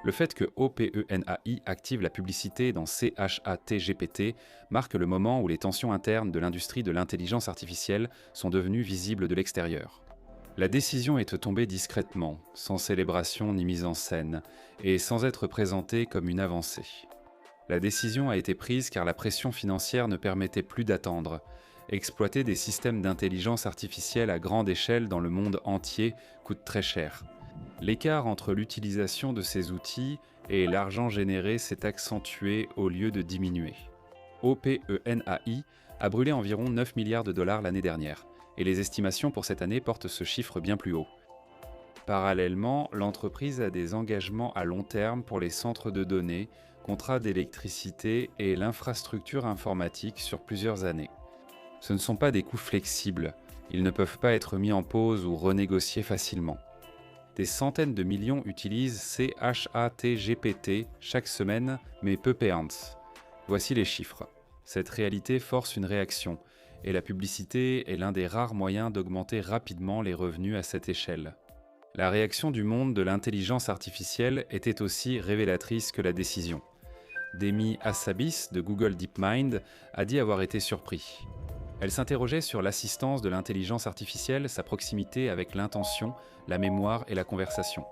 Le fait que OpenAI active la publicité dans ChatGPT marque le moment où les tensions internes de l'industrie de l'intelligence artificielle sont devenues visibles de l'extérieur. La décision est tombée discrètement, sans célébration ni mise en scène, et sans être présentée comme une avancée. La décision a été prise car la pression financière ne permettait plus d'attendre. Exploiter des systèmes d'intelligence artificielle à grande échelle dans le monde entier coûte très cher. L'écart entre l'utilisation de ces outils et l'argent généré s'est accentué au lieu de diminuer. OpenAI a brûlé environ 9 milliards de dollars l'année dernière, et les estimations pour cette année portent ce chiffre bien plus haut. Parallèlement, l'entreprise a des engagements à long terme pour les centres de données, contrats d'électricité et l'infrastructure informatique sur plusieurs années. Ce ne sont pas des coûts flexibles, ils ne peuvent pas être mis en pause ou renégociés facilement. Des centaines de millions utilisent ChatGPT chaque semaine, mais peu payants. Voici les chiffres. Cette réalité force une réaction, et la publicité est l'un des rares moyens d'augmenter rapidement les revenus à cette échelle. La réaction du monde de l'intelligence artificielle était aussi révélatrice que la décision. Demi Hassabis de Google DeepMind a dit avoir été surpris. Elle s'interrogeait sur l'assistance de l'intelligence artificielle, sa proximité avec l'intention, la mémoire et la conversation.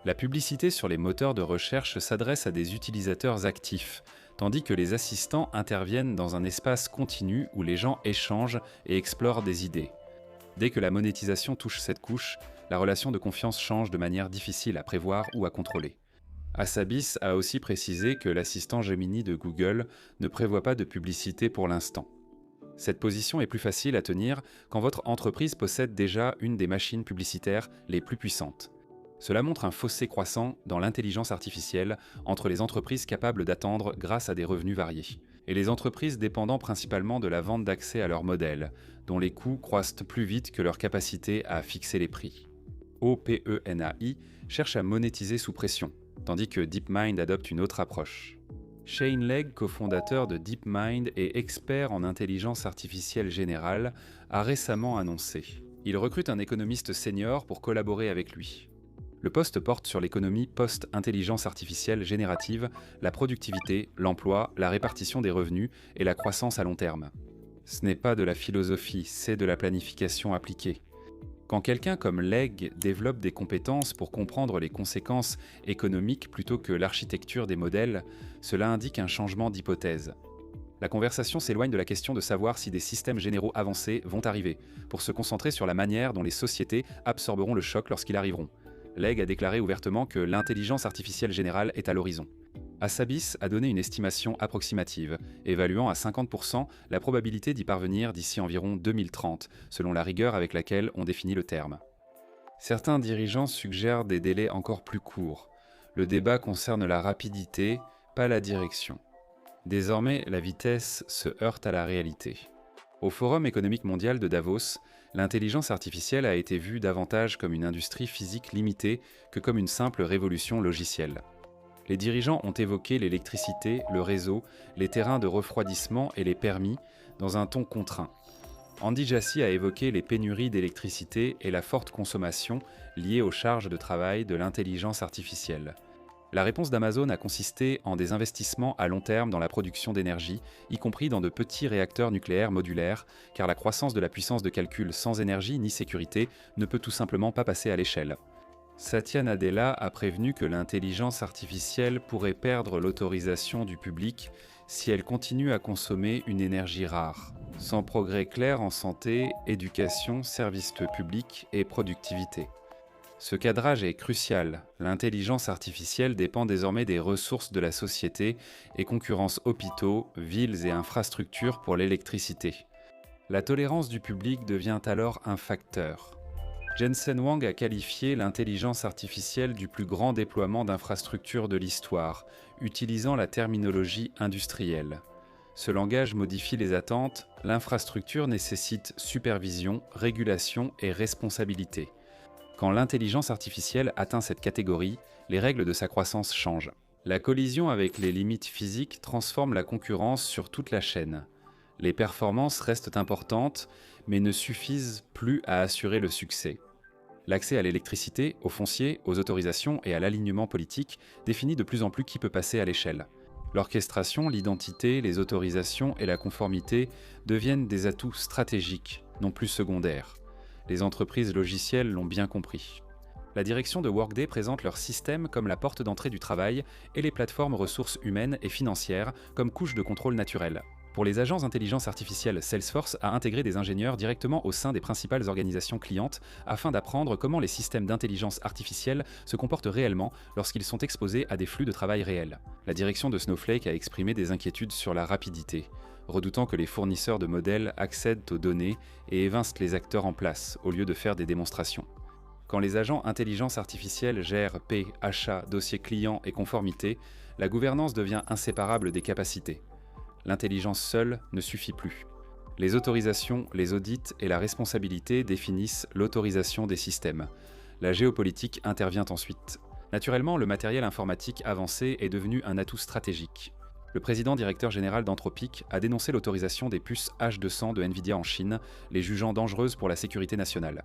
La publicité sur les moteurs de recherche s'adresse à des utilisateurs actifs, tandis que les assistants interviennent dans un espace continu où les gens échangent et explorent des idées. Dès que la monétisation touche cette couche, la relation de confiance change de manière difficile à prévoir ou à contrôler. Hassabis a aussi précisé que l'assistant Gemini de Google ne prévoit pas de publicité pour l'instant. Cette position est plus facile à tenir quand votre entreprise possède déjà une des machines publicitaires les plus puissantes. Cela montre un fossé croissant dans l'intelligence artificielle entre les entreprises capables d'attendre grâce à des revenus variés, et les entreprises dépendant principalement de la vente d'accès à leurs modèles, dont les coûts croissent plus vite que leur capacité à fixer les prix. OpenAI cherche à monétiser sous pression, tandis que DeepMind adopte une autre approche. Shane Legg, cofondateur de DeepMind et expert en intelligence artificielle générale, a récemment annoncé. Il recrute un économiste senior pour collaborer avec lui. Le poste porte sur l'économie post-intelligence artificielle générative, la productivité, l'emploi, la répartition des revenus et la croissance à long terme. Ce n'est pas de la philosophie, c'est de la planification appliquée. Quand quelqu'un comme Legg développe des compétences pour comprendre les conséquences économiques plutôt que l'architecture des modèles, cela indique un changement d'hypothèse. La conversation s'éloigne de la question de savoir si des systèmes généraux avancés vont arriver, pour se concentrer sur la manière dont les sociétés absorberont le choc lorsqu'ils arriveront. Legg a déclaré ouvertement que l'intelligence artificielle générale est à l'horizon. Hassabis a donné une estimation approximative, évaluant à 50% la probabilité d'y parvenir d'ici environ 2030, selon la rigueur avec laquelle on définit le terme. Certains dirigeants suggèrent des délais encore plus courts. Le débat concerne la rapidité, pas la direction. Désormais, la vitesse se heurte à la réalité. Au Forum économique mondial de Davos, l'intelligence artificielle a été vue davantage comme une industrie physique limitée que comme une simple révolution logicielle. Les dirigeants ont évoqué l'électricité, le réseau, les terrains de refroidissement et les permis dans un ton contraint. Andy Jassy a évoqué les pénuries d'électricité et la forte consommation liée aux charges de travail de l'intelligence artificielle. La réponse d'Amazon a consisté en des investissements à long terme dans la production d'énergie, y compris dans de petits réacteurs nucléaires modulaires, car la croissance de la puissance de calcul sans énergie ni sécurité ne peut tout simplement pas passer à l'échelle. Satya Nadella a prévenu que l'intelligence artificielle pourrait perdre l'autorisation du public si elle continue à consommer une énergie rare, sans progrès clair en santé, éducation, services publics et productivité. Ce cadrage est crucial. L'intelligence artificielle dépend désormais des ressources de la société et concurrence hôpitaux, villes et infrastructures pour l'électricité. La tolérance du public devient alors un facteur. Jensen Huang a qualifié l'intelligence artificielle du plus grand déploiement d'infrastructures de l'histoire, utilisant la terminologie industrielle. Ce langage modifie les attentes, l'infrastructure nécessite supervision, régulation et responsabilité. Quand l'intelligence artificielle atteint cette catégorie, les règles de sa croissance changent. La collision avec les limites physiques transforme la concurrence sur toute la chaîne. Les performances restent importantes, mais ne suffisent plus à assurer le succès. L'accès à l'électricité, au foncier, aux autorisations et à l'alignement politique définit de plus en plus qui peut passer à l'échelle. L'orchestration, l'identité, les autorisations et la conformité deviennent des atouts stratégiques, non plus secondaires. Les entreprises logicielles l'ont bien compris. La direction de Workday présente leur système comme la porte d'entrée du travail et les plateformes ressources humaines et financières comme couche de contrôle naturel. Pour les agences d'intelligence artificielle, Salesforce a intégré des ingénieurs directement au sein des principales organisations clientes afin d'apprendre comment les systèmes d'intelligence artificielle se comportent réellement lorsqu'ils sont exposés à des flux de travail réels. La direction de Snowflake a exprimé des inquiétudes sur la rapidité, redoutant que les fournisseurs de modèles accèdent aux données et évincent les acteurs en place au lieu de faire des démonstrations. Quand les agents intelligence artificielle gèrent paie, achat, dossier client et conformité, la gouvernance devient inséparable des capacités. L'intelligence seule ne suffit plus. Les autorisations, les audits et la responsabilité définissent l'autorisation des systèmes. La géopolitique intervient ensuite. Naturellement, le matériel informatique avancé est devenu un atout stratégique. Le président directeur général d'Anthropic a dénoncé l'autorisation des puces H200 de Nvidia en Chine, les jugeant dangereuses pour la sécurité nationale.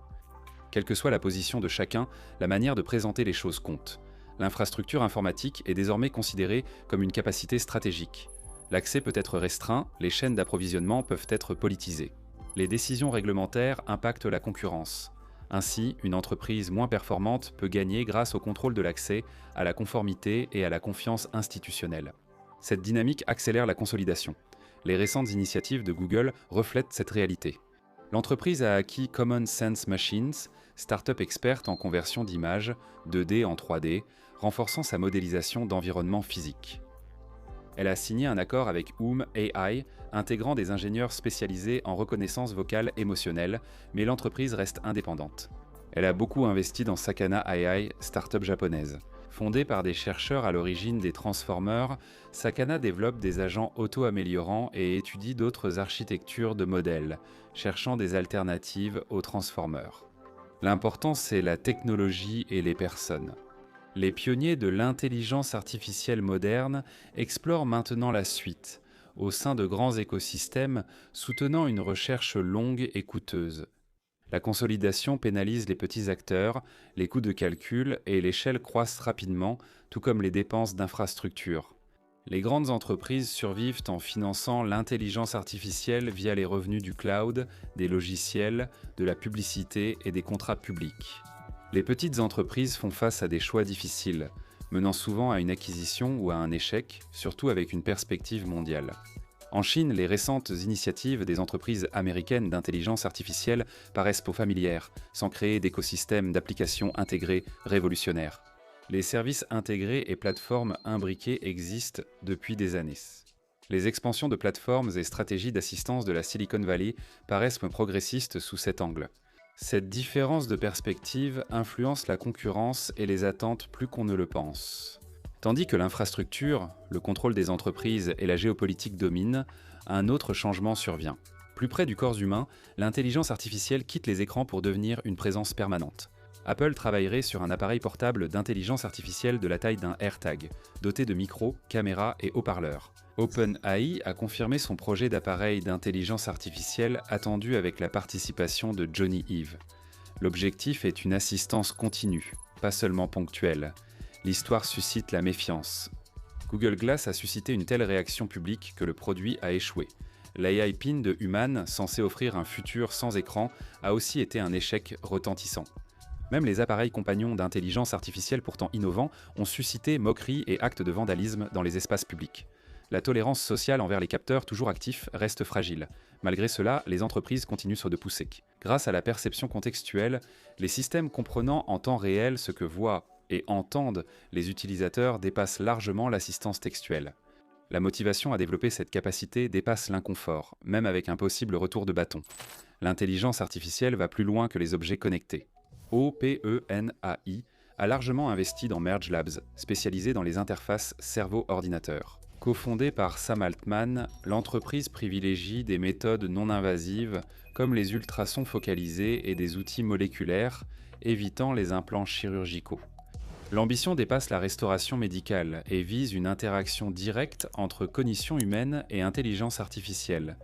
Quelle que soit la position de chacun, la manière de présenter les choses compte. L'infrastructure informatique est désormais considérée comme une capacité stratégique. L'accès peut être restreint, les chaînes d'approvisionnement peuvent être politisées. Les décisions réglementaires impactent la concurrence. Ainsi, une entreprise moins performante peut gagner grâce au contrôle de l'accès, à la conformité et à la confiance institutionnelle. Cette dynamique accélère la consolidation. Les récentes initiatives de Google reflètent cette réalité. L'entreprise a acquis Common Sense Machines, start-up experte en conversion d'images, 2D en 3D, renforçant sa modélisation d'environnement physique. Elle a signé un accord avec Oom AI, intégrant des ingénieurs spécialisés en reconnaissance vocale émotionnelle, mais l'entreprise reste indépendante. Elle a beaucoup investi dans Sakana AI, start-up japonaise. Fondée par des chercheurs à l'origine des Transformers, Sakana développe des agents auto-améliorants et étudie d'autres architectures de modèles, cherchant des alternatives aux Transformers. L'important, c'est la technologie et les personnes. Les pionniers de l'intelligence artificielle moderne explorent maintenant la suite, au sein de grands écosystèmes soutenant une recherche longue et coûteuse. La consolidation pénalise les petits acteurs, les coûts de calcul et l'échelle croissent rapidement, tout comme les dépenses d'infrastructure. Les grandes entreprises survivent en finançant l'intelligence artificielle via les revenus du cloud, des logiciels, de la publicité et des contrats publics. Les petites entreprises font face à des choix difficiles, menant souvent à une acquisition ou à un échec, surtout avec une perspective mondiale. En Chine, les récentes initiatives des entreprises américaines d'intelligence artificielle paraissent peu familières, sans créer d'écosystèmes d'applications intégrées révolutionnaires. Les services intégrés et plateformes imbriquées existent depuis des années. Les expansions de plateformes et stratégies d'assistance de la Silicon Valley paraissent progressistes sous cet angle. Cette différence de perspective influence la concurrence et les attentes plus qu'on ne le pense. Tandis que l'infrastructure, le contrôle des entreprises et la géopolitique dominent, un autre changement survient. Plus près du corps humain, l'intelligence artificielle quitte les écrans pour devenir une présence permanente. Apple travaillerait sur un appareil portable d'intelligence artificielle de la taille d'un AirTag, doté de micros, caméras et haut-parleurs. OpenAI a confirmé son projet d'appareil d'intelligence artificielle attendu avec la participation de Johnny Ive. L'objectif est une assistance continue, pas seulement ponctuelle. L'histoire suscite la méfiance. Google Glass a suscité une telle réaction publique que le produit a échoué. L'AI Pin de Human, censé offrir un futur sans écran, a aussi été un échec retentissant. Même les appareils compagnons d'intelligence artificielle pourtant innovants ont suscité moqueries et actes de vandalisme dans les espaces publics. La tolérance sociale envers les capteurs toujours actifs reste fragile. Malgré cela, les entreprises continuent sur de pousser. Grâce à la perception contextuelle, les systèmes comprenant en temps réel ce que voient et entendent les utilisateurs dépassent largement l'assistance textuelle. La motivation à développer cette capacité dépasse l'inconfort, même avec un possible retour de bâton. L'intelligence artificielle va plus loin que les objets connectés. OpenAI a largement investi dans Merge Labs, spécialisé dans les interfaces cerveau-ordinateur. Cofondée par Sam Altman, l'entreprise privilégie des méthodes non invasives comme les ultrasons focalisés et des outils moléculaires, évitant les implants chirurgicaux. L'ambition dépasse la restauration médicale et vise une interaction directe entre cognition humaine et intelligence artificielle.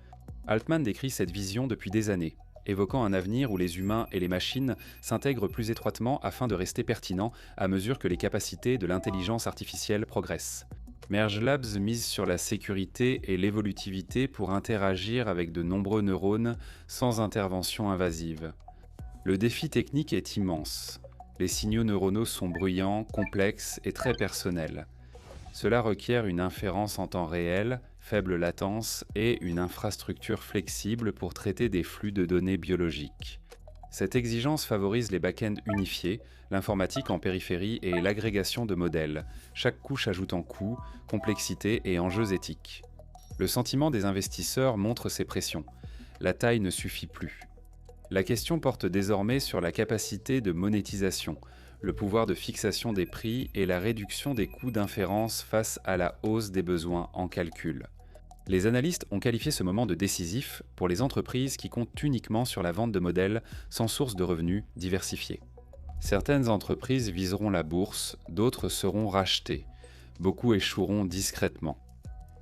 Altman décrit cette vision depuis des années. évoquant un avenir où les humains et les machines s'intègrent plus étroitement afin de rester pertinents à mesure que les capacités de l'intelligence artificielle progressent. Merge Labs mise sur la sécurité et l'évolutivité pour interagir avec de nombreux neurones sans intervention invasive. Le défi technique est immense. Les signaux neuronaux sont bruyants, complexes et très personnels. Cela requiert une inférence en temps réel, faible latence et une infrastructure flexible pour traiter des flux de données biologiques. Cette exigence favorise les back-ends unifiés, l'informatique en périphérie et l'agrégation de modèles, chaque couche ajoutant coûts, complexité et enjeux éthiques. Le sentiment des investisseurs montre ces pressions. La taille ne suffit plus. La question porte désormais sur la capacité de monétisation, le pouvoir de fixation des prix et la réduction des coûts d'inférence face à la hausse des besoins en calcul. Les analystes ont qualifié ce moment de décisif pour les entreprises qui comptent uniquement sur la vente de modèles sans source de revenus diversifiée. Certaines entreprises viseront la bourse, d'autres seront rachetées. Beaucoup échoueront discrètement.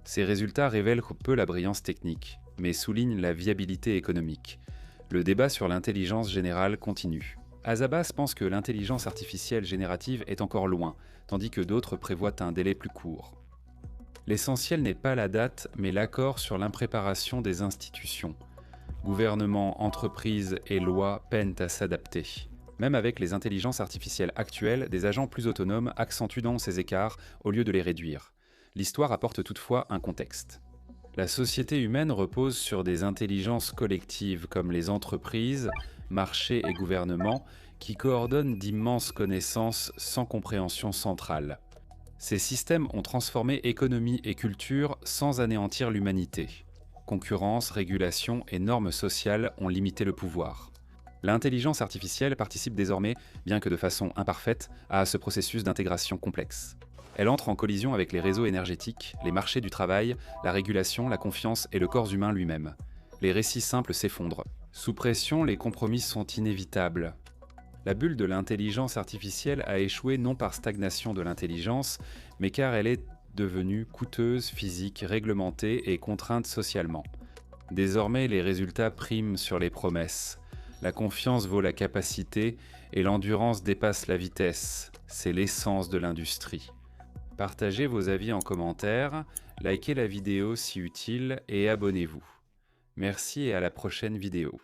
Ces résultats révèlent peu la brillance technique, mais soulignent la viabilité économique. Le débat sur l'intelligence générale continue. Azabas pense que l'intelligence artificielle générative est encore loin, tandis que d'autres prévoient un délai plus court. L'essentiel n'est pas la date, mais l'accord sur l'impréparation des institutions. Gouvernements, entreprises et lois peinent à s'adapter. Même avec les intelligences artificielles actuelles, des agents plus autonomes accentuent donc ces écarts au lieu de les réduire. L'histoire apporte toutefois un contexte. La société humaine repose sur des intelligences collectives comme les entreprises, marchés et gouvernements qui coordonnent d'immenses connaissances sans compréhension centrale. Ces systèmes ont transformé économie et culture sans anéantir l'humanité. Concurrence, régulation et normes sociales ont limité le pouvoir. L'intelligence artificielle participe désormais, bien que de façon imparfaite, à ce processus d'intégration complexe. Elle entre en collision avec les réseaux énergétiques, les marchés du travail, la régulation, la confiance et le corps humain lui-même. Les récits simples s'effondrent. Sous pression, les compromis sont inévitables. La bulle de l'intelligence artificielle a échoué non par stagnation de l'intelligence, mais car elle est devenue coûteuse, physique, réglementée et contrainte socialement. Désormais, les résultats priment sur les promesses. La confiance vaut la capacité et l'endurance dépasse la vitesse. C'est l'essence de l'industrie. Partagez vos avis en commentaire, likez la vidéo si utile et abonnez-vous. Merci et à la prochaine vidéo.